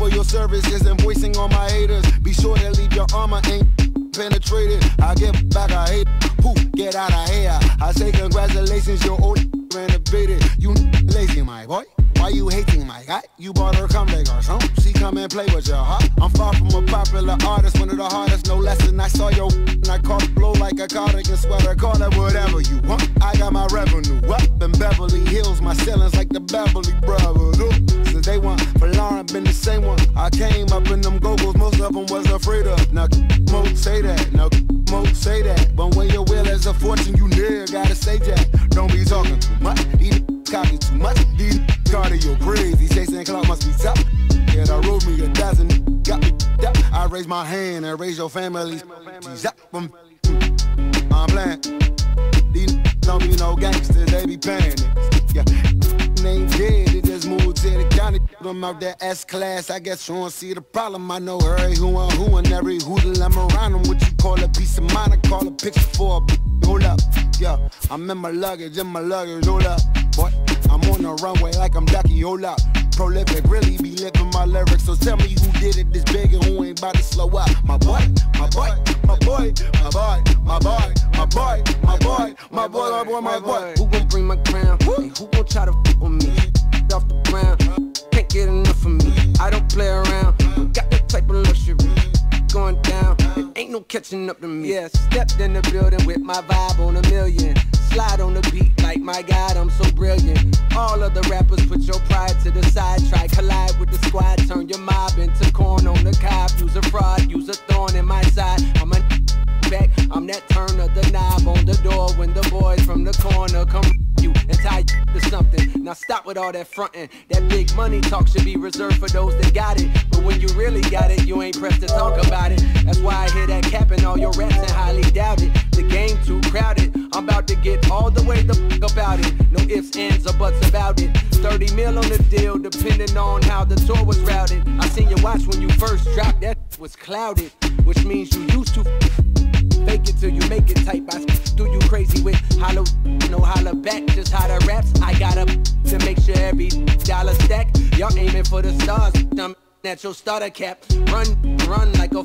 for your services and voicing all my haters. Be sure to leave your armor ain't penetrated. I get back, I hate. Poof, get out of here. I say congratulations, your old renovated. You lazy, my boy. Why you hating, my guy? You bought her come back or something. She come and play with your heart. I'm far from a popular artist, one of the hardest, no less than I saw your and I caught it blow like a cardigan sweater. Call it whatever you want. I got my revenue up in Beverly Hills. My ceilings like the Beverly Brothers. Since day one, for Lauren been the same one. I came up in them go-go's, most of them was afraid of. Now, Mo say that. Now, Mo say that. But when your will is a fortune, you never gotta say that. Don't be talking too much. These copy too much. These cardio crazy. Chasing clout must be tough. Yeah, I wrote me a dozen. Got me up. I raise my hand and raise your families. I'm playing. These don't be no gangsters, they be paying niggas. Yeah, they ain't dead, they just moved to the county. Them out there S-class, I guess you don't see the problem. I know every who and every hoodle I'm around them. What you call a piece of mind, I call a picture for a hold up. Yeah, I'm in my luggage, hold up. Boy, I'm on the runway like I'm Ducky, hold up. Prolific, really be living my lyrics. So tell me who did it this big and who ain't about to slow up. My boy, my boy, my boy, my boy, my boy, my boy, my boy, my boy, my boy, my boy. Who gon' bring my crown? And who gon' try to f with me? Off the ground, can't get enough of me. I don't play around, got that type of luxury. Going down, it ain't no catching up to me. Yeah, stepped in the building with my vibe on a million. Slide on the beat like my God, I'm so brilliant. All of the rappers put your pride to the side. Try collide with the squad, turn your mob into corn on the cob. Use a fraud, use a thorn in my side. I'm a back, I'm that turn of the knob on the door when the boys from the corner come you and tie you to something. Now stop with all that frontin'. That big money talk should be reserved for those that got it. But when you really got it, you ain't pressed to talk about it. That's why I hear that capping all your raps and highly doubt it. The game too crowded, I'm about to get all the way the f about it. No ifs, ands, or buts about it. 30 mil on the deal, depending on how the tour was routed. I seen you watch when you first dropped, that was clouded. Which means you used to fake it till you make it type. I do you crazy with hollow, no holler back. Just how the raps, I got up to make sure every dollar stack. Y'all aiming for the stars, I'm at your starter cap. Run like a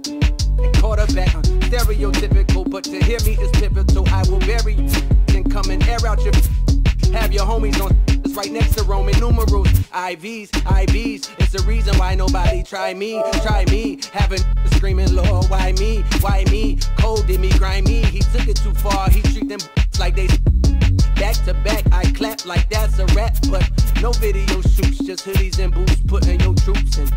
quarterback. Stereotypical, but to hear me is pivotal. I will bury you and come and air out your. Have your homies on right next to Roman numerals. IVs, it's the reason why nobody try me. Having screaming, Lord, why me? Cold did me, grimy. He took it too far, he treat them like they back to back. I clap like that's a rap, but no video shoots, just hoodies and boots, putting your troops in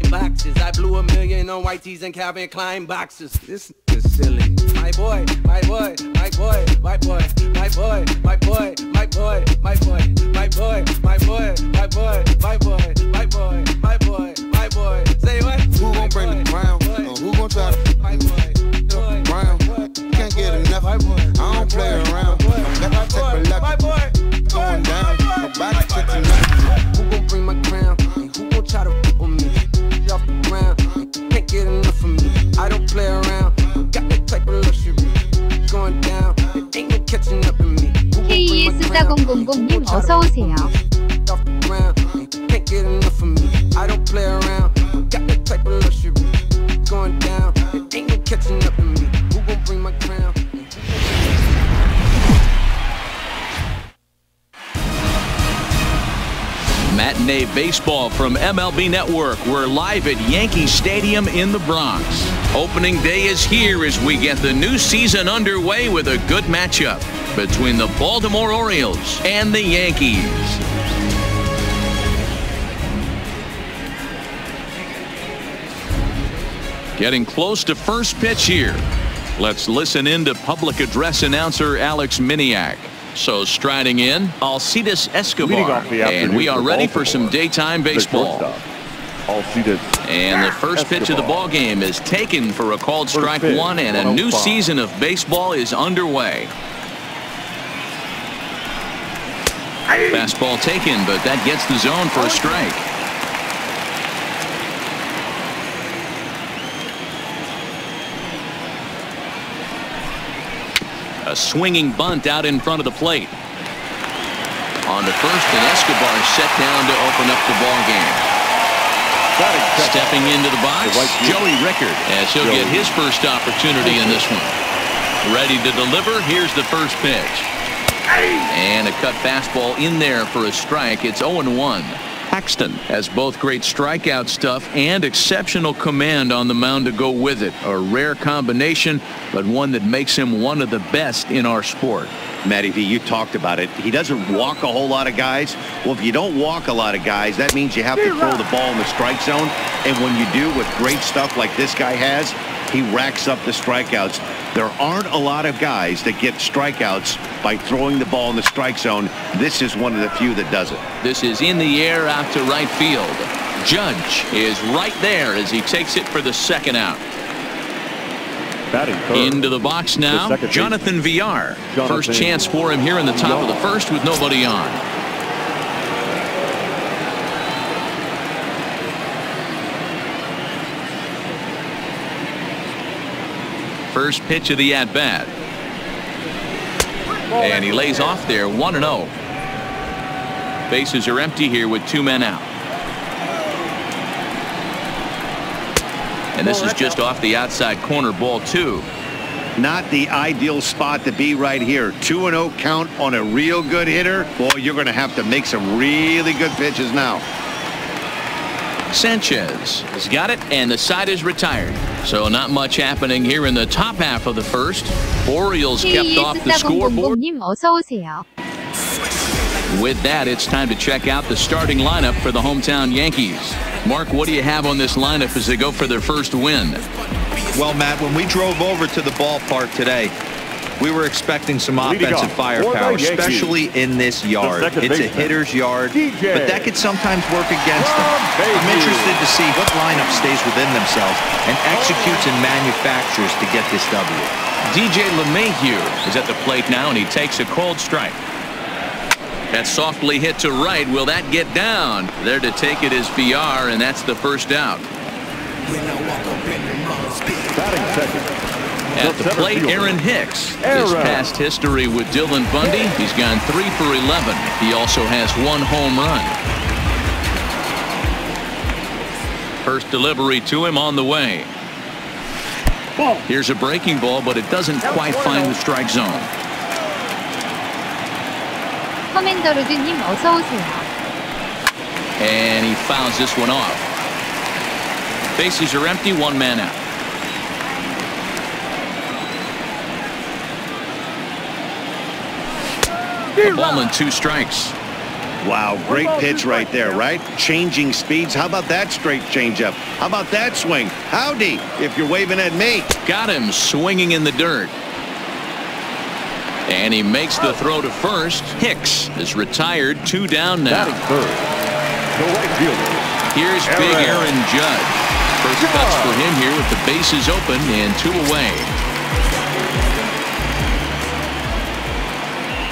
boxes. I blew $1 million on white tees and Calvin Klein boxes. This is silly. My boy, my boy, my boy, my boy, my boy, my boy, my boy, my boy, my boy, my boy, my boy, my boy, my boy, my boy, my boy. Say what? Who gon' bring the crown? Who gon' try to my boy, round? Can't get enough. I don't play around. I'm got to take a look. Going down. Nobody catching up. Who gon' bring my crown? And who gon' try to f with me? Off the ground, can't get enough of me. I don't play around, got that type of luxury. Going down, it ain't no catching up to me. KES4000님 어서 오세요. Off the ground, can't get enough of me. I don't play around, got that type of luxury. Going down, it ain't no catching up to me. Who gon' bring my crown? Matinee baseball from MLB Network. We're live at Yankee Stadium in the Bronx. Opening day is here as we get the new season underway with a good matchup between the Baltimore Orioles and the Yankees. Getting close to first pitch here. Let's listen in to public address announcer Alex Miniak. So striding in, Alcides Escobar, and we are ready for some daytime baseball. And the first pitch of the ball game is taken for a called strike one, and a new season of baseball is underway. Fastball taken, but that gets the zone for a strike. A swinging bunt out in front of the plate. On to first, and Escobar set down to open up the ball game. Stepping into the box, Joey Rickard, as he'll get his first opportunity in this one. Ready to deliver. Here's the first pitch. And a cut fastball in there for a strike. It's 0-1. Paxton has both great strikeout stuff and exceptional command on the mound to go with it. A rare combination, but one that makes him one of the best in our sport. Matty V, you talked about it. He doesn't walk a whole lot of guys. Well, if you don't walk a lot of guys, that means you have to throw the ball in the strike zone. And when you do with great stuff like this guy has, he racks up the strikeouts. There aren't a lot of guys that get strikeouts by throwing the ball in the strike zone. This is one of the few that does it. This is in the air out to right field. Judge is right there as he takes it for the second out. Into the box now, Jonathan Villar. First chance for him here in the top of the first with nobody on. First pitch of the at-bat. And he lays off there, 1-0. Bases are empty here with 2 men out. And this is just off the outside corner, ball 2. Not the ideal spot to be right here. 2-0 count on a real good hitter. Boy, you're going to have to make some really good pitches now. Sanchez has got it, and the side is retired. So not much happening here in the top half of the first. Orioles kept off the scoreboard. With that, it's time to check out the starting lineup for the hometown Yankees. Mark, what do you have on this lineup as they go for their first win? Well, Matt, when we drove over to the ballpark today, we were expecting some offensive firepower, especially in this yard. It's a hitter's yard, but that could sometimes work against them. I'm interested to see what lineup stays within themselves and executes and manufactures to get this W. DJ LeMahieu is at the plate now, and he takes a cold strike. That's softly hit to right. Will that get down? There to take it is Villar, and that's the first out. At the plate, Aaron Hicks. His past history with Dylan Bundy, he's gone 3 for 11. He also has 1 home run. First delivery to him on the way. Here's a breaking ball, but it doesn't quite find the strike zone. 커맨더로드님 어서 오세요. And he fouls this one off. Bases are empty, 1 man out. A ball and 2 strikes. Wow, great pitch right there, right? Changing speeds. How about that straight changeup? How about that swing? Howdy, if you're waving at me. Got him swinging in the dirt. And he makes the throw to first. Hicks is retired, 2 down now. Here's big Aaron Judge. First cuts for him here with the bases open and 2 away.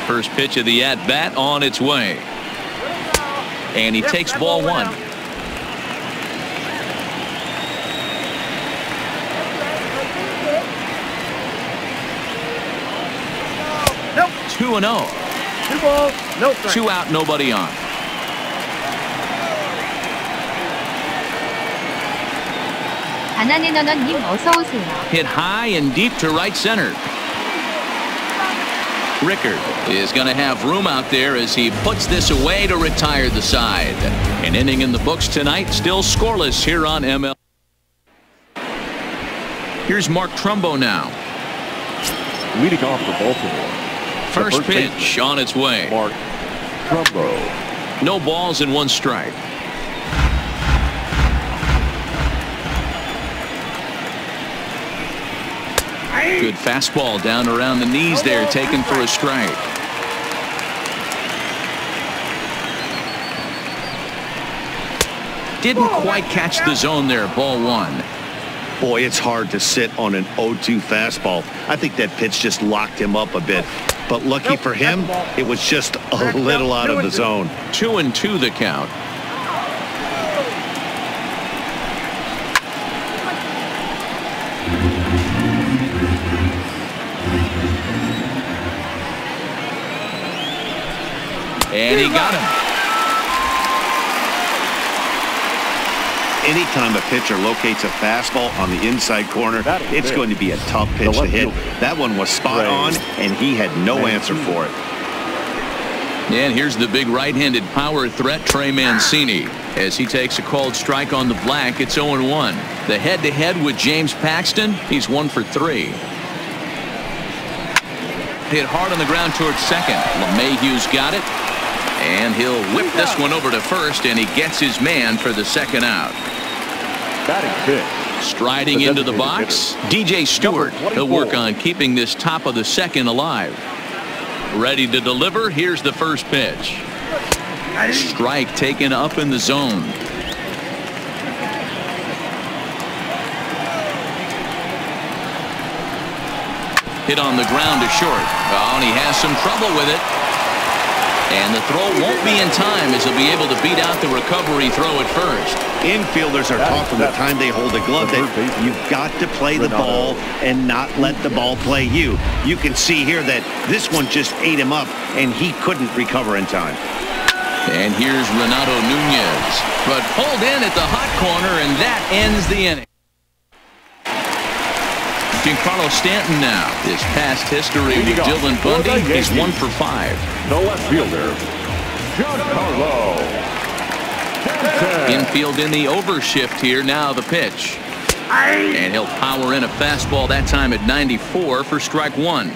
First pitch of the at-bat on its way. And he takes ball 1. Nope. 2-0. 2 balls, no strike. 2 out, nobody on. 바나네너너님 어서 오세요. Hit high and deep to right center. Rickard is going to have room out there as he puts this away to retire the side. An inning in the books tonight, still scoreless here on ML. Here's Mark Trumbo now. Leading off for Baltimore. First pitch on its way. Mark Trumbo. No balls and 1 strike. Good fastball down around the knees there, taken for a strike. Didn't quite catch the zone there, ball 1. Boy, it's hard to sit on an 0-2 fastball. I think that pitch just locked him up a bit. But lucky for him, it was just a little out of the zone. 2-2 the count. And he got him. anytime a pitcher locates a fastball on the inside corner, it's going to be a tough pitch to hit. That one was spot on, and he had no answer for it. And here's the big right-handed power threat, Trey Mancini. As he takes a called strike on the black, it's 0-1. The head-to-head with James Paxton, he's 1 for 3. Hit hard on the ground towards second. LeMahieu's got it. And he'll whip this one over to first, and he gets his man for the second out. Striding into the box, DJ Stewart. He'll work on keeping this top of the second alive. Ready to deliver. Here's the first pitch. Strike taken up in the zone. Hit on the ground to short. Oh, and he has some trouble with it. And the throw won't be in time as he'll be able to beat out the recovery throw at first. Infielders are taught from the time they hold the glove that you've got to play the ball and not let the ball play you. You can see here that this one just ate him up, and he couldn't recover in time. And here's Renato Nunez, but pulled in at the hot corner, and that ends the inning. Giancarlo Stanton now. His past history with Dylan Bundy, he's 1 for 5. The left fielder, Giancarlo. Infield in the overshift here. Now the pitch. And he'll power in a fastball, that time at 94 for strike 1.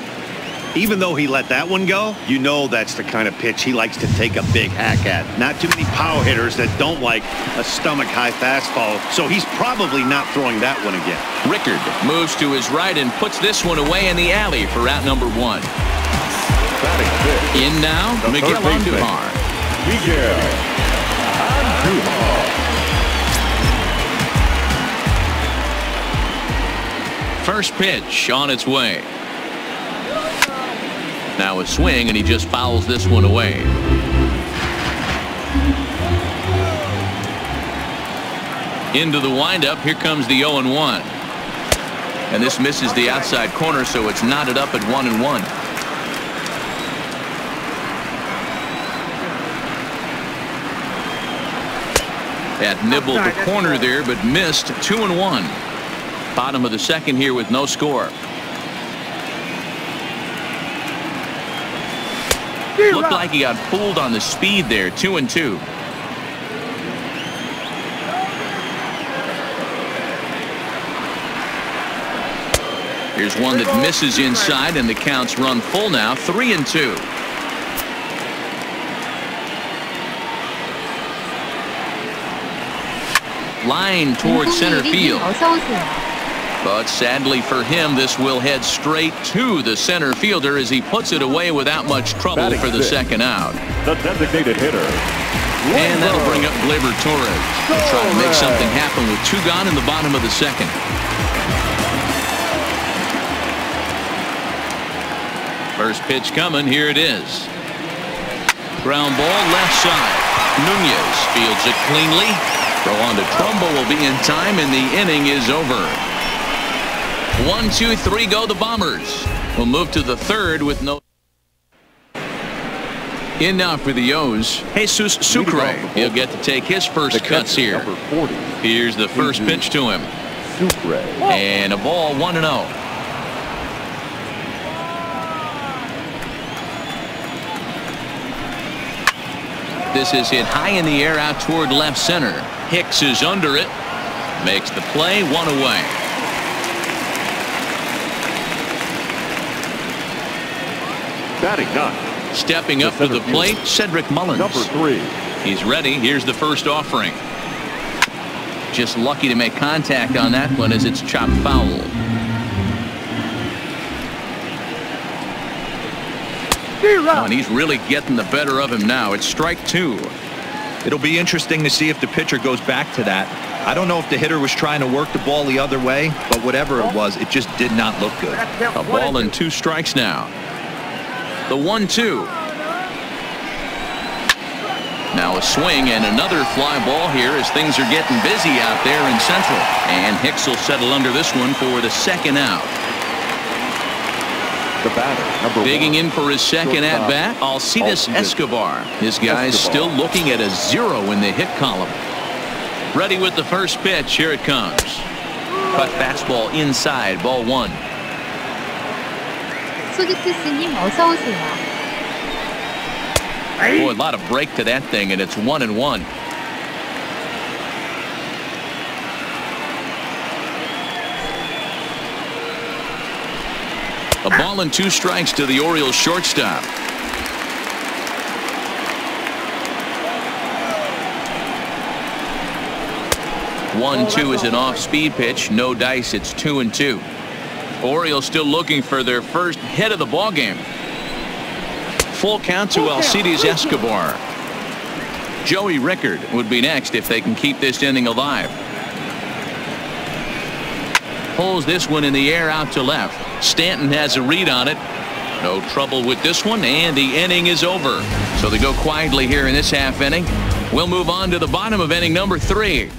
Even though he let that one go, you know that's the kind of pitch he likes to take a big hack at. Not too many power hitters that don't like a stomach-high fastball, so he's probably not throwing that one again. Rickard moves to his right and puts this one away in the alley for out number 1. In now, Miguel Andujar. First pitch on its way. Now a swing, and he just fouls this one away. Into the windup. Here comes the 0-1. And this misses the outside corner, so it's knotted up at 1-1. That nibbled the corner there, but missed. 2-1. Bottom of the second here with no score. Looked like he got fooled on the speed there. 2-2. Here's one that misses inside, and the counts run full now. 3-2. Line towards center field. But sadly for him, this will head straight to the center fielder as he puts it away without much trouble for the second out. The designated hitter. And that'll bring up Gleyber Torres to try to make something happen with 2 gone in the bottom of the second. First pitch coming. Here it is. Ground ball left side. Nunez fields it cleanly. Throw on to Trumbo will be in time, and the inning is over. 1, 2, 3 go the Bombers. We'll move to the third with no. In now for the O's, Jesus Sucre. He'll get to take his first cuts here. Here's the first pitch to him. And a ball, 1-0. This is hit high in the air out toward left center. Hicks is under it. Makes the play, 1 away. Batting 9. Stepping up to the plate, Cedric Mullins. Number 3. He's ready. Here's the first offering. Just lucky to make contact on that one as it's chopped foul. Oh, and he's really getting the better of him now. It's strike 2. It'll be interesting to see if the pitcher goes back to that. I don't know if the hitter was trying to work the ball the other way, but whatever it was, it just did not look good. A ball and 2 strikes now. The 1-2. Now a swing and another fly ball here as things are getting busy out there in Central. And Hicks will settle under this one for the second out. The batter, number 1. Digging in for his second at-bat, Alcides Escobar. This guy's still looking at a 0 in the hit column. Ready with the first pitch. Here it comes. Cut fastball inside. Ball 1. 소지트스님 어서 오세요. Boy, a lot of break to that thing, and it's 1-1. A ball and 2 strikes to the Orioles shortstop. One, 2 is an off-speed pitch. No dice. It's 2-2. Orioles still looking for their first hit of the ball game. Full count to Alcides Escobar. Joey Rickard would be next if they can keep this inning alive. Pulls this one in the air out to left. Stanton has a read on it. No trouble with this one, and the inning is over. So they go quietly here in this half inning. We'll move on to the bottom of inning number 3.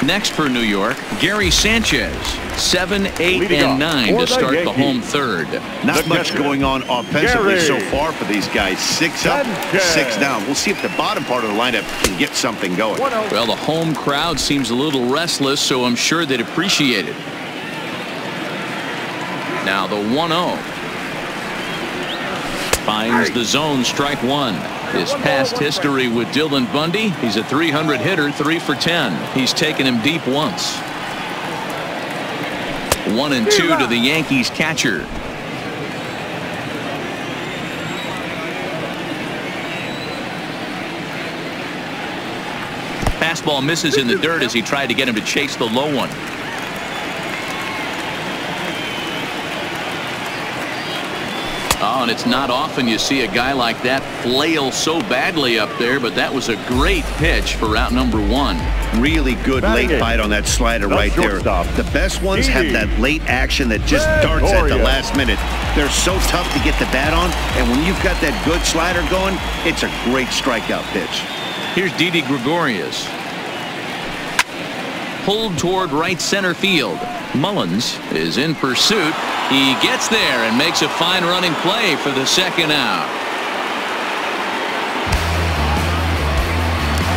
Next for New York, Gary Sanchez. 7, 8, and 9 to start the home third. Not much going on offensively so far for these guys. 6 up, 6 down. We'll see if the bottom part of the lineup can get something going. Well, the home crowd seems a little restless, so I'm sure they'd appreciate it. Now the 1-0. Finds the zone, strike 1. His past history with Dylan Bundy, he's a 300 hitter, 3 for 10. He's taken him deep once. 1-2 to the Yankees catcher. Fastball misses in the dirt as he tried to get him to chase the low one. Oh, and it's not often you see a guy like that flail so badly up there, but that was a great pitch for route number 1. Really good late bite on that slider right there. The best ones have that late action that just darts at the last minute. They're so tough to get the bat on, and when you've got that good slider going, it's a great strikeout pitch. Here's Didi Gregorius. Pulled toward right center field. Mullins is in pursuit. He gets there and makes a fine running play for the second out.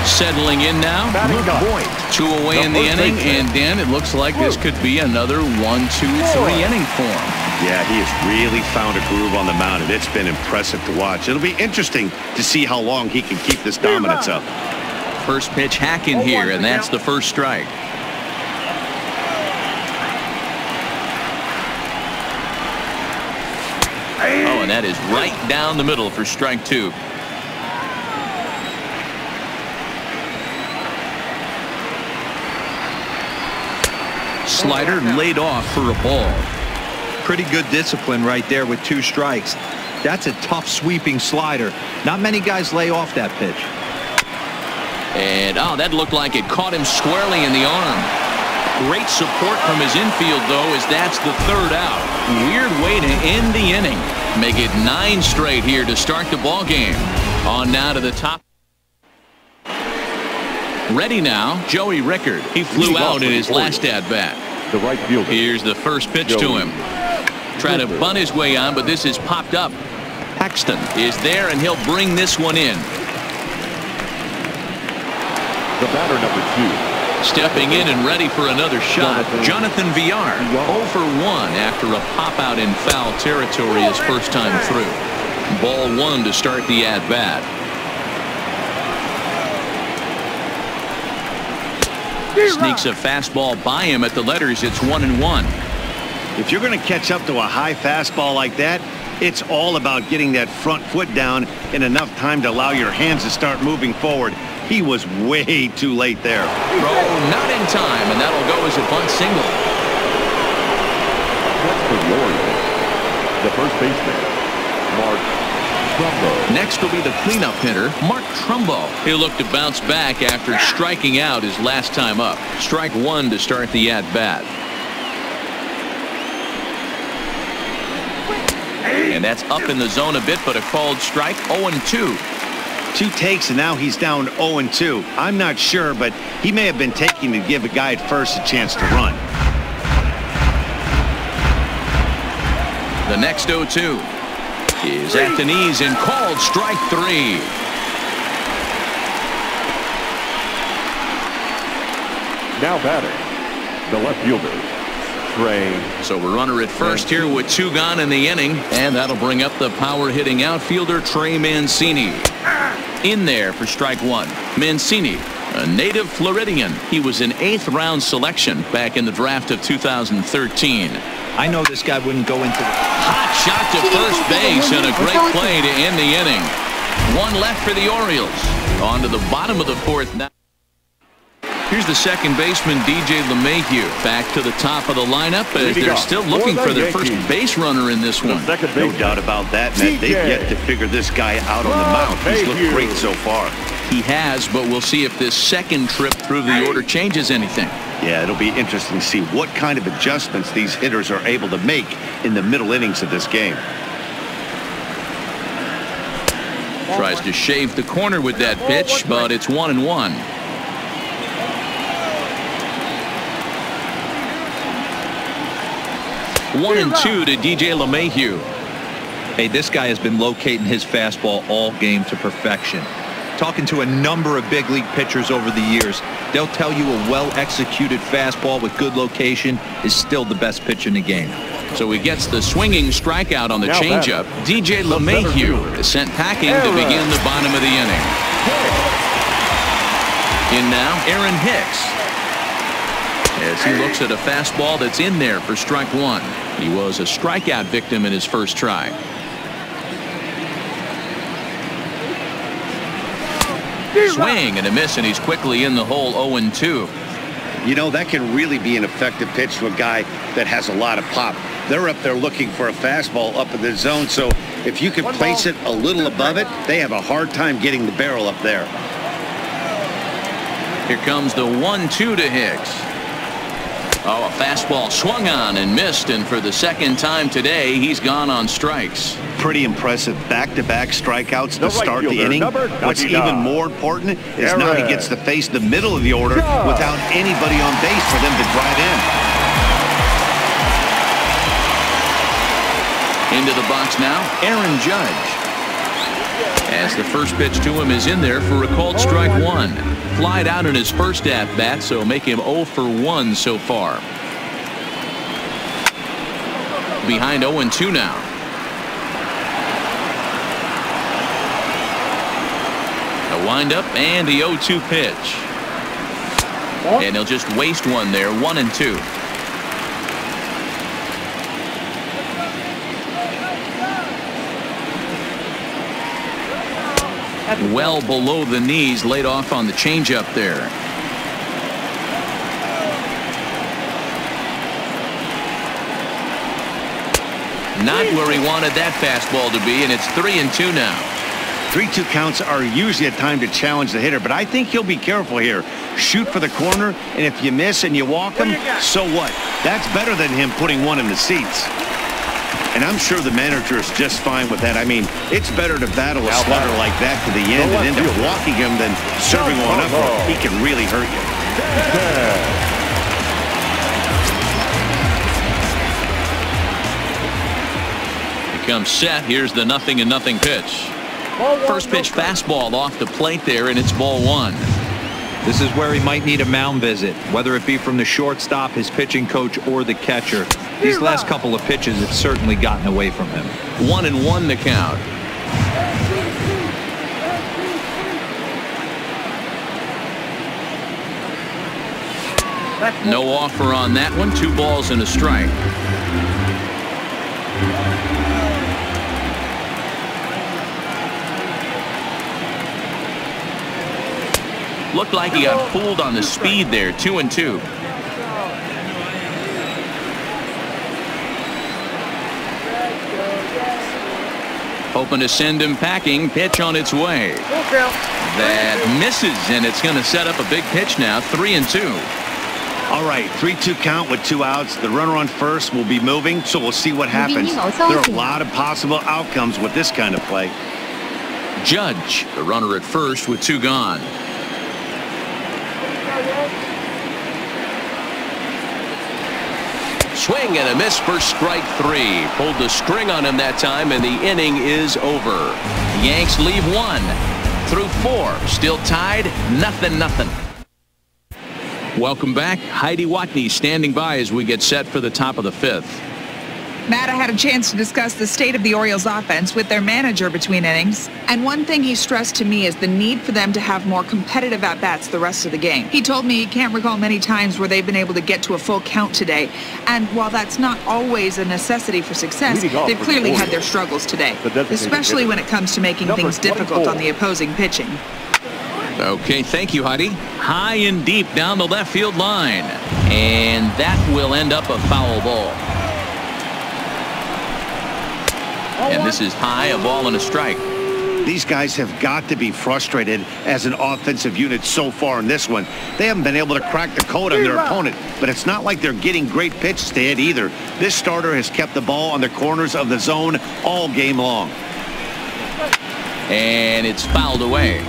Settling in now, Luke Voigt. 2 away in the inning, and Dan, it looks like this could be another 1-2-3 inning for him. Yeah, he has really found a groove on the mound, and it's been impressive to watch. It'll be interesting to see how long he can keep this dominance up. First pitch hacking here, and that's the first strike. Oh, and that is right down the middle for strike 2. Slider laid off for a ball. Pretty good discipline right there with 2 strikes. That's a tough sweeping slider. Not many guys lay off that pitch. And oh, that looked like it caught him squarely in the arm. Great support from his infield, though, as that's the third out. Weird way to end the inning. Make it 9 straight here to start the ball game. On now to the top. Ready now, Joey Rickard. He flew out in his last at-bat. The right fielder. Here's the first pitch to him. Trying to bunt his way on, but this is popped up. Paxton is there, and he'll bring this one in. The batter, number 2. Stepping in and ready for another shot, Jonathan Villar. 0 for 1 after a pop-out in foul territory his first time through. Ball 1 to start the at-bat. Sneaks a fastball by him at the letters. It's 1-1. If you're going to catch up to a high fastball like that, it's all about getting that front foot down in enough time to allow your hands to start moving forward. He was way too late there. Throw not in time, and that'll go as a bunt single. That's for the Orioles. The first baseman, Mark Trumbo. Next will be the cleanup hitter, Mark Trumbo. He'll look to bounce back after striking out his last time up. Strike 1 to start the at-bat. And that's up in the zone a bit, but a called strike. 0-2. 2 takes, and now he's down 0-2. I'm not sure, but he may have been taking to give a guy at first a chance to run. The next 0-2 is at the knees and called strike 3. Now batting, the left fielder, Trey. So we're runner at first here with 2 gone in the inning, and that'll bring up the power-hitting outfielder Trey Mancini. In there for strike 1. Mancini, a native Floridian. He was an 8th-round selection back in the draft of 2013. I know this guy wouldn't go into hot shot to first base and a great play to end the inning. 1 left for the Orioles. On to the bottom of the 4th now. Here's the second baseman, DJ LeMahieu, back to the top of the lineup as they're still looking for their first base runner in this one. No doubt about that, Matt. They've yet to figure this guy out on the mound. He's looked great so far. He has, but we'll see if this second trip through the order changes anything. Yeah, it'll be interesting to see what kind of adjustments these hitters are able to make in the middle innings of this game. Tries to shave the corner with that pitch, but it's 1-1. 1-2 to DJ LeMahieu. Hey, this guy has been locating his fastball all game to perfection. Talking to a number of big league pitchers over the years, they'll tell you a well-executed fastball with good location is still the best pitch in the game. So he gets the swinging strikeout on the changeup. DJ LeMahieu is sent packing to begin the bottom of the inning. In now, Aaron Hicks, as he looks at a fastball that's in there for strike 1. He was a strikeout victim in his first try. Swing and a miss, and he's quickly in the hole. 0-2. You know, that can really be an effective pitch to a guy that has a lot of pop. They're up there looking for a fastball up in the zone, so if you can place it a little above it, they have a hard time getting the barrel up there. Here comes the 1-2 to Hicks. Oh, a fastball swung on and missed, and for the second time today, he's gone on strikes. Pretty impressive back-to-back strikeouts to start the inning. What's even more important is now he gets to face the middle of the order without anybody on base for them to drive in. Into the box now, Aaron Judge. As the first pitch to him is in there for a called strike 1. Flied out in his first at-bat, so make him 0 for 1 so far. Behind 0-2 now. A windup and the 0-2 pitch. And he'll just waste one there. 1-2. Well below the knees, laid off on the changeup there. Not where he wanted that fastball to be, and it's 3-2 now. 3-2 counts are usually a time to challenge the hitter, but I think he'll be careful here. Shoot for the corner, and if you miss and you walk him, so what? That's better than him putting one in the seats. And I'm sure the manager is just fine with that. I mean, it's better to battle a slugger like that to the end and end up walking him than serving one up. He can really hurt you. He comes set. Here's the 0-0 pitch. First pitch fastball off the plate there, and it's ball 1. This is where he might need a mound visit, whether it be from the shortstop, his pitching coach, or the catcher. These last couple of pitches have certainly gotten away from him. 1-1 the count. No offer on that one. 2 balls and a strike. Looked like he got fooled on the speed there. 2-2. Hoping to send him packing. Pitch on its way. That misses, and it's going to set up a big pitch now. 3-2. All right, 3-2 count with 2 outs. The runner on first will be moving, so we'll see what happens. There are a lot of possible outcomes with this kind of play. Judge, the runner at first with 2 gone. Swing and a miss for strike 3. Pulled the string on him that time, and the inning is over. Yanks leave 1 through 4. Still tied, 0-0. Welcome back. Heidi Watney standing by as we get set for the top of the 5th. Matt, I had a chance to discuss the state of the Orioles offense with their manager between innings. And one thing he stressed to me is the need for them to have more competitive at-bats the rest of the game. He told me he can't recall many times where they've been able to get to a full count today. And while that's not always a necessity for success, they've clearly had their struggles today, especially when it comes to making things difficult on the opposing pitching. Okay, thank you, Heidi. High and deep down the left field line. And that will end up a foul ball. And this is high, a ball and a strike. These guys have got to be frustrated as an offensive unit so far in this one. They haven't been able to crack the code on their opponent, but it's not like they're getting great pitches to hit either. This starter has kept the ball on the corners of the zone all game long. And it's fouled away.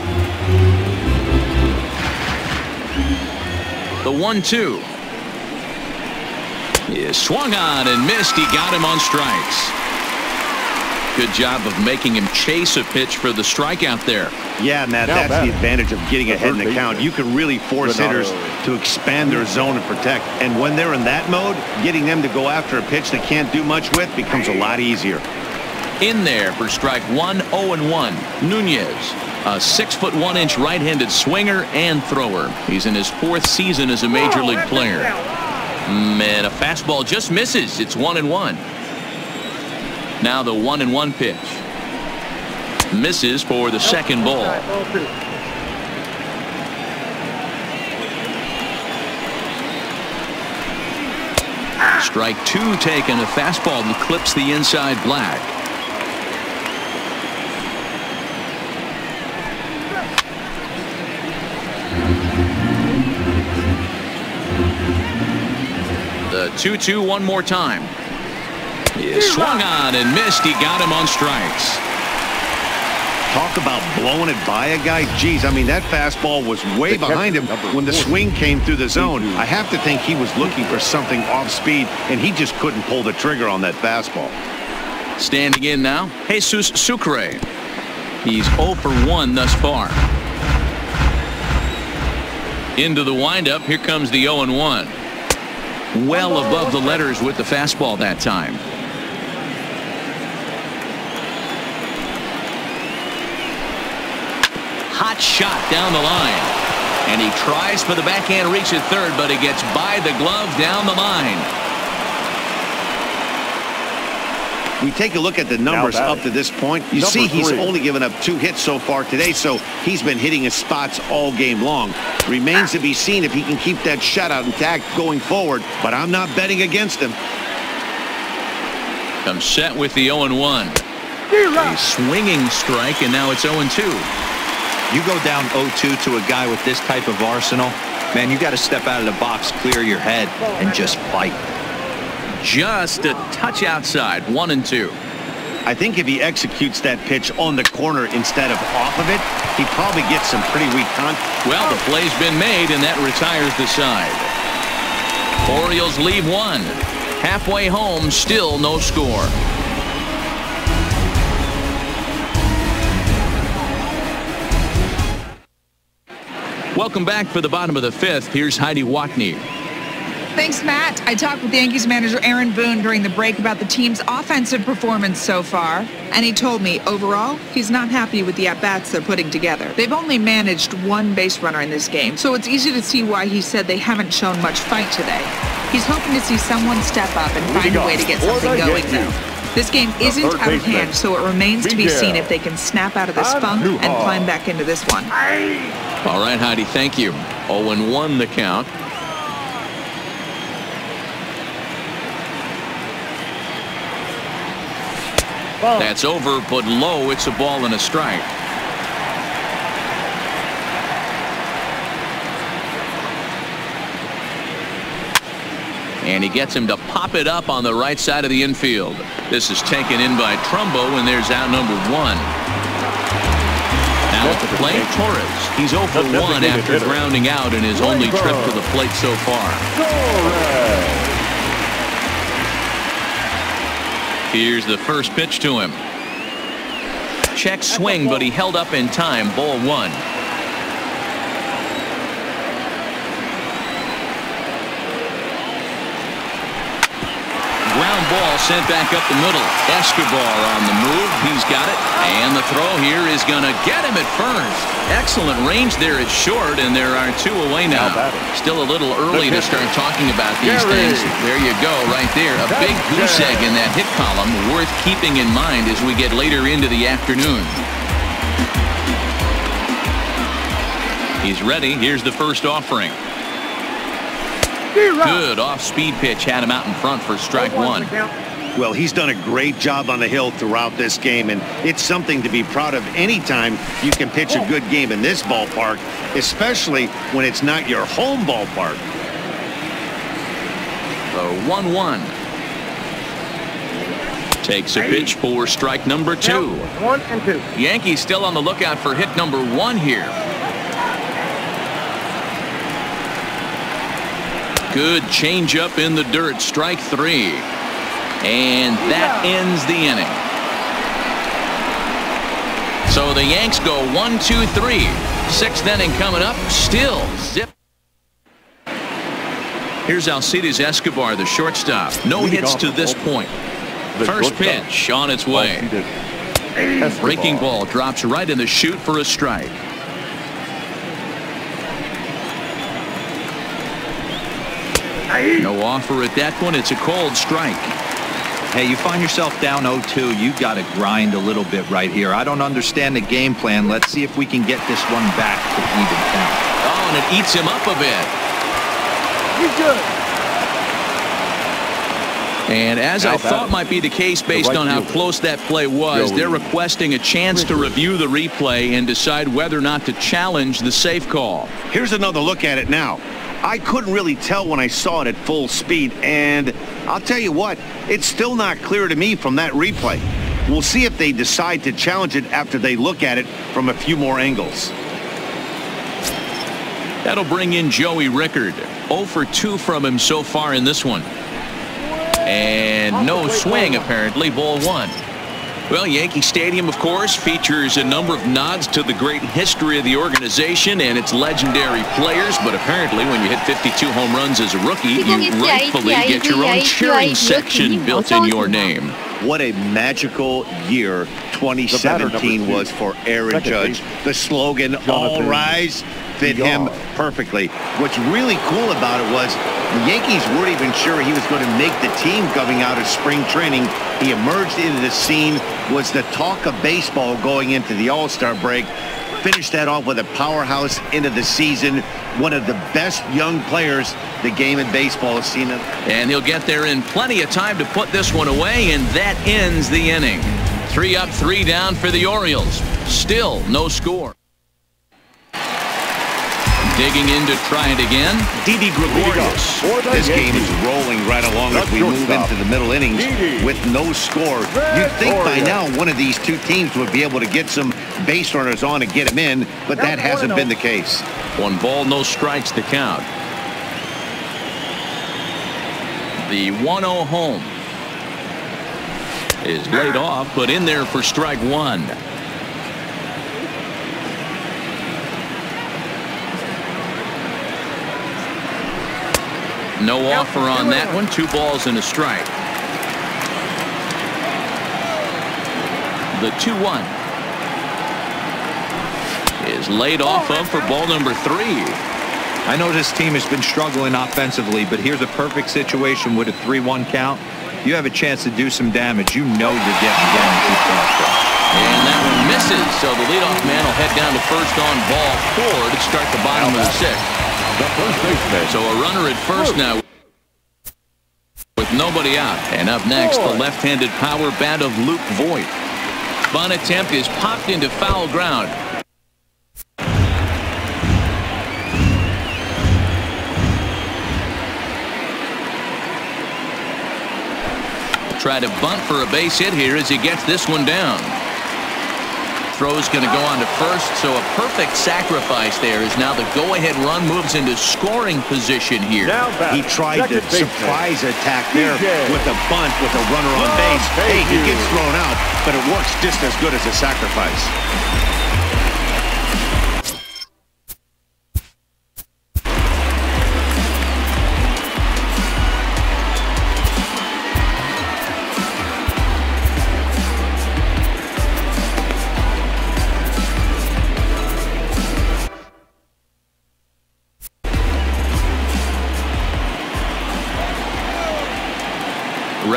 The 1-2 is swung on and missed. He got him on strikes. Good job of making him chase a pitch for the strikeout there. Yeah, Matt, that's the advantage of getting ahead in the count. You can really force hitters to expand their zone and protect. And when they're in that mode, getting them to go after a pitch they can't do much with becomes a lot easier. In there for strike 1, 0-1. Nunez, a 6'1" right-handed swinger and thrower. He's in his 4th season as a major league player. And a fastball just misses. It's 1-1. Now the 1-1 pitch. Misses for the second ball. Strike 2 taken. A fastball that clips the inside black. The 2-2 one more time. He swung on and missed. He got him on strikes. Talk about blowing it by a guy. Geez, I mean, that fastball was way behind him when the swing came through the zone. I have to think he was looking for something off speed, and he just couldn't pull the trigger on that fastball. Standing in now, Jesus Sucre. He's 0 for 1 thus far. Into the windup. Here comes the 0-1. Well above the letters with the fastball that time. Hot shot down the line. And he tries for the backhand reach at third, but he gets by the glove down the line. We take a look at the numbers up to this point. You see he's only given up 2 hits so far today, so he's been hitting his spots all game long. Remains to be seen if he can keep that shutout intact going forward, but I'm not betting against him. Comes set with the 0-1. A swinging strike, and now it's 0-2. You go down 0-2 to a guy with this type of arsenal, man, you got to step out of the box, clear your head, and just fight. Just a touch outside. 1-2. I think if he executes that pitch on the corner instead of off of it, he probably gets some pretty weak contact. Well, the play's been made, and that retires the side. Orioles leave 1. Halfway home, still no score. Welcome back for the bottom of the 5th. Here's Heidi Watney. Thanks, Matt. I talked with Yankees manager Aaron Boone during the break about the team's offensive performance so far, and he told me, overall, he's not happy with the at-bats they're putting together. They've only managed 1 base runner in this game, so it's easy to see why he said they haven't shown much fight today. He's hoping to see someone step up and find a way to get something going, though. This game isn't out of hand, so it remains to be seen if they can snap out of this funk and climb back into this one. All right, Heidi, thank you. 0-1 the count. That's over, but low. It's a ball and a strike. And he gets him to pop it up on the right side of the infield. This is taken in by Trumbo, and there's out number 1. Now at the plate, Torres. He's 0 for 1 after grounding out in his only trip to the plate so far. Here's the first pitch to him. Check swing, but he held up in time. Ball 1. ball sent back up the middle. Escobar on the move. He's got it. And the throw here is going to get him at first. Excellent range there at short, and there are 2 away now. Still a little early to start talking about these things. There you go, right there. A big goose egg in that hit column, worth keeping in mind as we get later into the afternoon. He's ready. Here's the first offering. Good off-speed pitch. Had him out in front for strike 1. Well, he's done a great job on the hill throughout this game, and it's something to be proud of anytime you can pitch a good game in this ballpark, especially when it's not your home ballpark. The 1-1. Takes a pitch for strike number 2. 1 and 2. Yankees still on the lookout for hit number 1 here. Good changeup in the dirt. Strike 3. And that ends the inning. So the Yanks go 1-2-3. 6th inning coming up. Still zip. Here's Alcides Escobar, the shortstop. No hits to this point. First pitch on its way. Breaking ball drops right in the chute for a strike. No offer at that one. It's a cold strike. Hey, you find yourself down 0-2. You got to grind a little bit right here. I don't understand the game plan. Let's see if we can get this one back to even count. Oh, and it eats him up a bit. He's good. And as I thought might be the case based on how close that play was, they're requesting a chance to review the replay and decide whether or not to challenge the safe call. Here's another look at it now. I couldn't really tell when I saw it at full speed, and I'll tell you what, it's still not clear to me from that replay. We'll see if they decide to challenge it after they look at it from a few more angles. That'll bring in Joey Rickard. 0 for 2 from him so far in this one. And no swing, apparently. Ball 1. Well, Yankee Stadium, of course, features a number of nods to the great history of the organization and its legendary players. But apparently, when you hit 52 home runs as a rookie, you rightfully get your own cheering section built in your name. What a magical year 2017 was for Aaron Judge. The slogan, "All Rise," fit him perfectly. What's really cool about it was the Yankees weren't even sure he was going to make the team coming out of spring training. He emerged into the scene, was the talk of baseball going into the All-Star break. Finished that off with a powerhouse into the season. One of the best young players the game in baseball has seen. And he'll get there in plenty of time to put this one away, and that ends the inning. 3 up, 3 down for the Orioles. Still no score. Digging in to try it again, Didi Gregorius. This game is rolling right along as we move into the middle innings with no score. You'd think by now one of these two teams would be able to get some base runners on and get them in, but that hasn't been the case. 1 ball, no strikes to count. The 1-0 home is laid off, but in there for strike 1. No offer on that one. 2 balls and a strike. The 2-1 is laid off of for ball number 3. I know this team has been struggling offensively, but here's a perfect situation with a 3-1 count. You have a chance to do some damage. You know you're getting guaranteed prospects. And that one misses, so the leadoff man will head down to first on ball 4 to start the bottom of the 6th. So a runner at first now with nobody out. And up next, the left-handed power bat of Luke Voigt. Bunt attempt is popped into foul ground. Try to bunt for a base hit here as he gets this one down. Throw's going to go on to first, so a perfect sacrifice there as now the go-ahead run moves into scoring position here. He tried to surprise attack there with a bunt with a runner on base. Hey, he gets thrown out, but it works just as good as a sacrifice.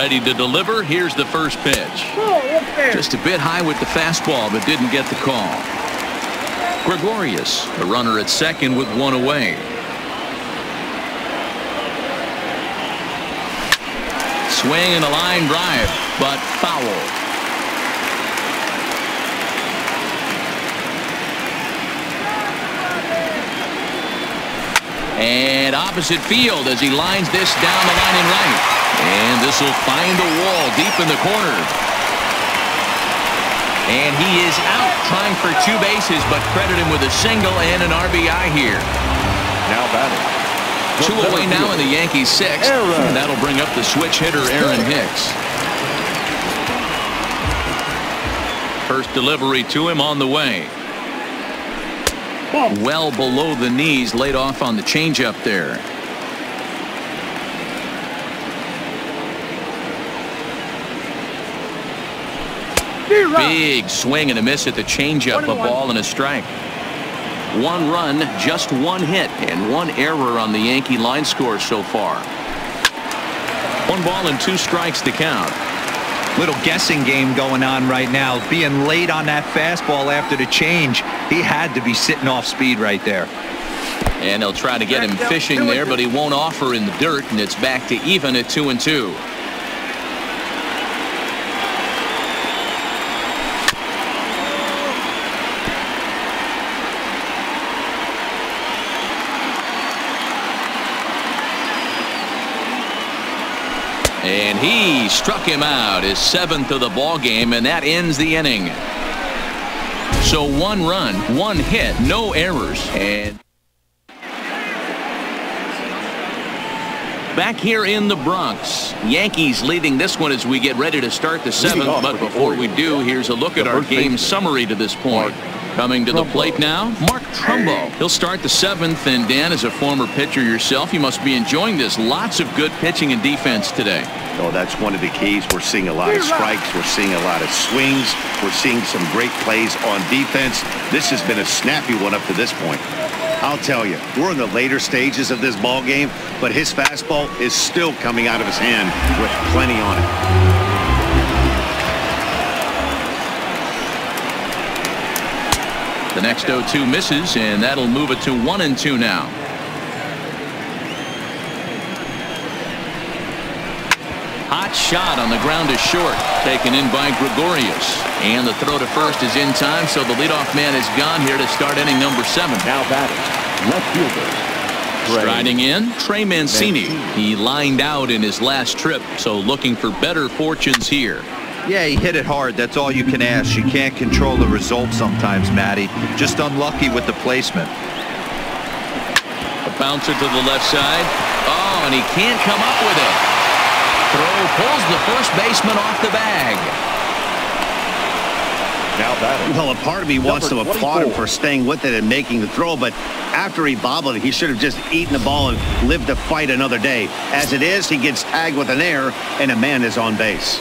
Ready to deliver. Here's the first pitch. Just a bit high with the fastball, but didn't get the call. Gregorius, the runner at second with one away. Swing and a line drive, but foul. And opposite field as he lines this down the line in right. And this will find the wall deep in the corner. And he is out trying for two bases, but credit him with a single and an RBI here. Now batting. Two away now in the Yankees sixth. And that'll bring up the switch hitter Aaron Hicks. First delivery to him on the way. Well below the knees, laid off on the changeup there. Big swing and a miss at the changeup, a ball and a strike. One run, just one hit, and one error on the Yankee line score so far. 1 ball and 2 strikes to count. Little guessing game going on right now. Being late on that fastball after the change, he had to be sitting off speed right there. And they'll try to get him fishing there, but he won't offer in the dirt, and it's back to even at 2-2. And he struck him out, his 7th of the ball game, and that ends the inning. So 1 run, 1 hit, no errors. And back here in the Bronx, Yankees leading this one as we get ready to start the 7th. But before we do, here's a look at our game summary to this point. Coming to the plate now, Mark Trumbo. He'll start the 7th, and Dan, as a former pitcher yourself, you must be enjoying this. Lots of good pitching and defense today. Oh, that's one of the keys. We're seeing a lot of strikes. We're seeing a lot of swings. We're seeing some great plays on defense. This has been a snappy one up to this point. I'll tell you, we're in the later stages of this ball game, but his fastball is still coming out of his hand with plenty on it. The next 0-2 misses, and that'll move it to 1-2 now. Hot shot on the ground to short, taken in by Gregorius. And the throw to first is in time, so the leadoff man is gone here to start inning number 7. Now batting, left fielder. Striding in, Trey Mancini. He lined out in his last trip, so looking for better fortunes here. Yeah, he hit it hard. That's all you can ask. You can't control the result sometimes, Matty. Just unlucky with the placement. A bouncer to the left side. Oh, and he can't come up with it. Throw pulls the first baseman off the bag. Now batting. Well, a part of me wants to applaud him for staying with it and making the throw, but after he bobbled it, he should have just eaten the ball and lived to fight another day. As it is, he gets tagged with an error, and a man is on base.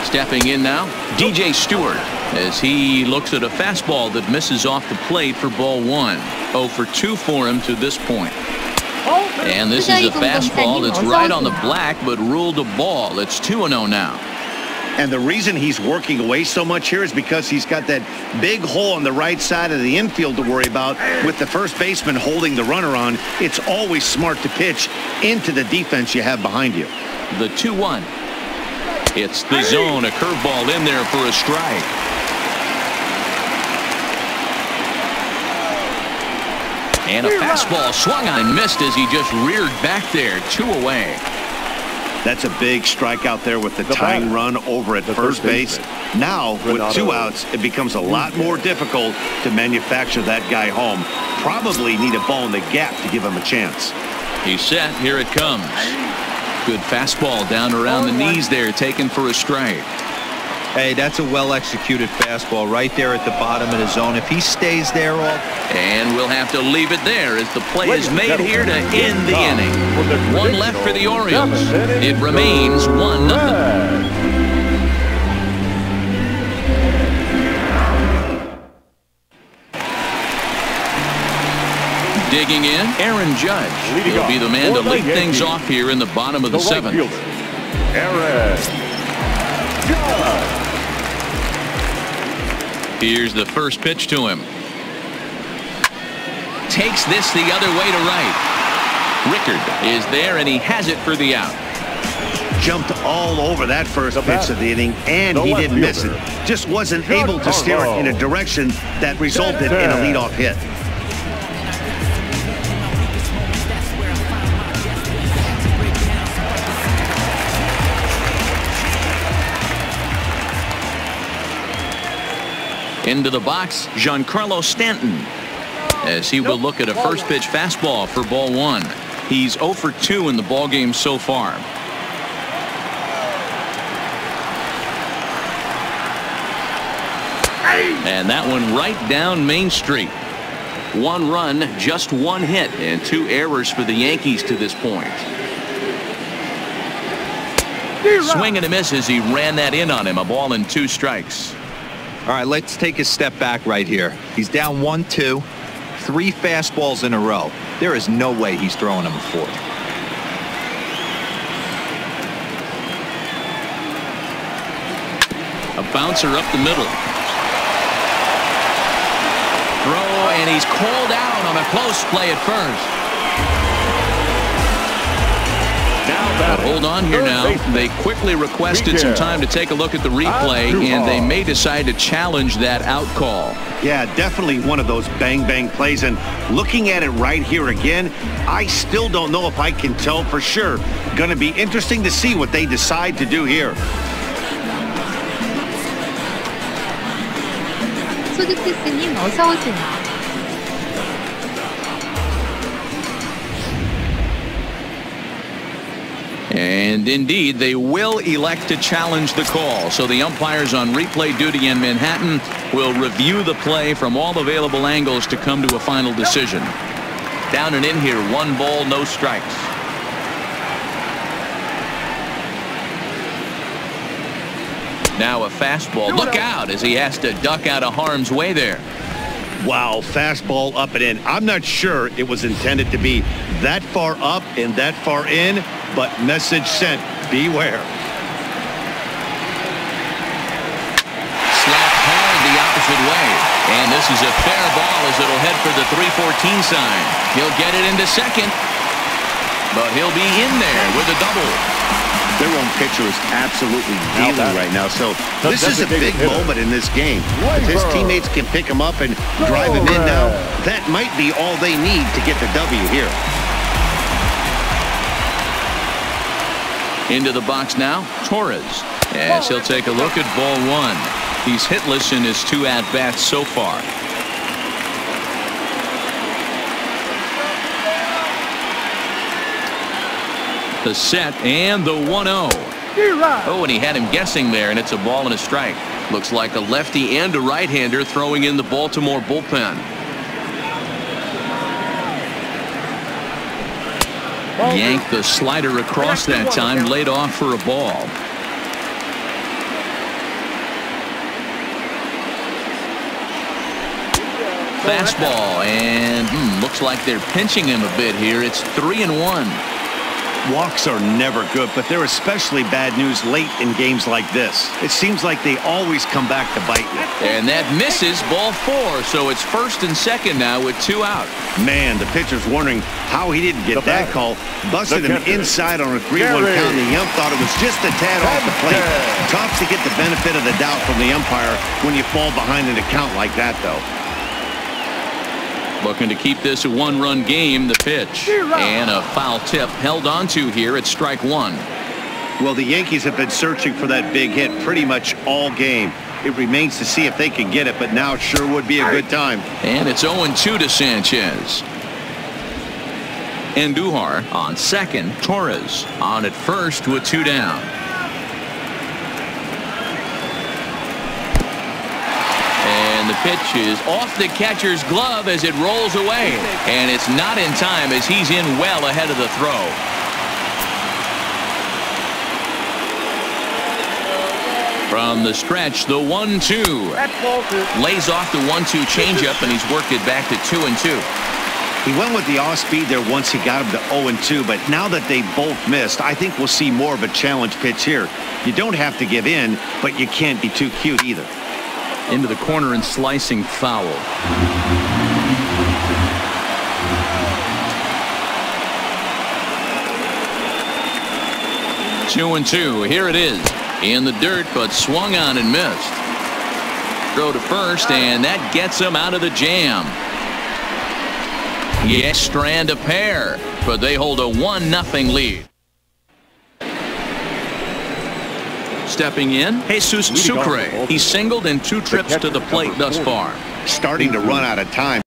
Stepping in now, DJ Stewart, as he looks at a fastball that misses off the plate for ball 1. 0 for 2 for him to this point. And this is a fastball that's right on the black, but ruled a ball. It's 2-0 now. And the reason he's working away so much here is because he's got that big hole on the right side of the infield to worry about with the first baseman holding the runner on. It's always smart to pitch into the defense you have behind you. The 2-1. It's the zone, a curveball in there for a strike. And a fastball swung on and missed as he just reared back there. 2 away. That's a big strike out there with the tying run over at first base. Now, with 2 outs, it becomes a lot more difficult to manufacture that guy home. Probably need a ball in the gap to give him a chance. He's set. Here it comes. Good fastball down around the knees there, taken for a strike. Hey, that's a well-executed fastball right there at the bottom of the zone. If he stays there all... And we'll have to leave it there as the play is made here to end the inning. 1 left for the Orioles. It remains 1-0. Digging in, Aaron Judge. He'll be the man to lead things off here in the bottom of the 7th. Aaron Here's the first pitch to him. Takes this the other way to right. Rickard is there, and he has it for the out. Jumped all over that first pitch of the inning, and he didn't miss it. Just wasn't able to steer it in a direction that resulted in a leadoff hit. Into the box, Giancarlo Stanton, as he will look at a first pitch fastball for ball one. He's 0 for 2 in the ballgame so far. And that one right down Main Street. 1 run, just 1 hit, and 2 errors for the Yankees to this point. Swing and a miss as he ran that in on him. A ball and 2 strikes. All right, let's take a step back right here. He's down 1-2, 3 fastballs in a row. There is no way he's throwing him a fourth. A bouncer up the middle. Throw, and he's called out on a close play at first. But hold on here now. They quickly requested some time to take a look at the replay, and they may decide to challenge that out call. Yeah, definitely one of those bang-bang plays. And looking at it right here again, I still don't know if I can tell for sure. Going to be interesting to see what they decide to do here. 소드키스님 어서 오세요. And indeed, they will elect to challenge the call. So the umpires on replay duty in Manhattan will review the play from all available angles to come to a final decision. Down and in here, 1 ball, no strikes. Now a fastball. Look out as he has to duck out of harm's way there. Wow, fastball up and in. I'm not sure it was intended to be that far up and that far in, but message sent, beware. Slapped hard the opposite way. And this is a fair ball as it'll head for the 314 sign. He'll get it into second, but he'll be in there with a double. Their own pitcher is absolutely dealing right now, so this is a big moment in this game. If his teammates can pick him up and drive him in now, that might be all they need to get the W here. Into the box now, Torres, as he'll take a look at ball 1. He's hitless in his 2 at-bats so far. The set and the 1-0. Oh, and he had him guessing there, and it's a ball and a strike. Looks like a lefty and a right-hander throwing in the Baltimore bullpen. Yanked the slider across that time, laid off for a ball. Fastball, and looks like they're pinching him a bit here. It's 3-1. Walks are never good, but they're especially bad news late in games like this. It seems like they always come back to bite you. And that misses, ball 4, so it's 1st and 2nd now with 2 out. Man, the pitcher's wondering how he didn't get that call. Busted him inside on a 3-1 count. The ump thought it was just a tad off the plate. Tough to get the benefit of the doubt from the umpire when you fall behind in a count like that, though. Looking to keep this a 1-run game. The pitch and a foul tip held onto here at strike 1. Well, the Yankees have been searching for that big hit pretty much all game. It remains to see if they can get it, but now sure would be a good time. And it's 0-2 to Sanchez. Andujar on second. Torres on at first with 2 down. And the pitch is off the catcher's glove as it rolls away. And it's not in time as he's in well ahead of the throw. From the stretch, the 1-2. Lays off the 1-2 changeup, and he's worked it back to 2-2. He went with the off-speed there once he got him to 0-2, but now that they both missed, I think we'll see more of a challenge pitch here. You don't have to give in, but you can't be too cute either. into the corner and slicing foul. 2-2. Here it is in the dirt, but swung on and missed. Throw to first, and that gets him out of the jam. Yes, strand a pair, but they hold a 1-0 lead. Stepping in, Jesus Sucre. He singled in 2 trips to the plate thus far. Starting to run out of time.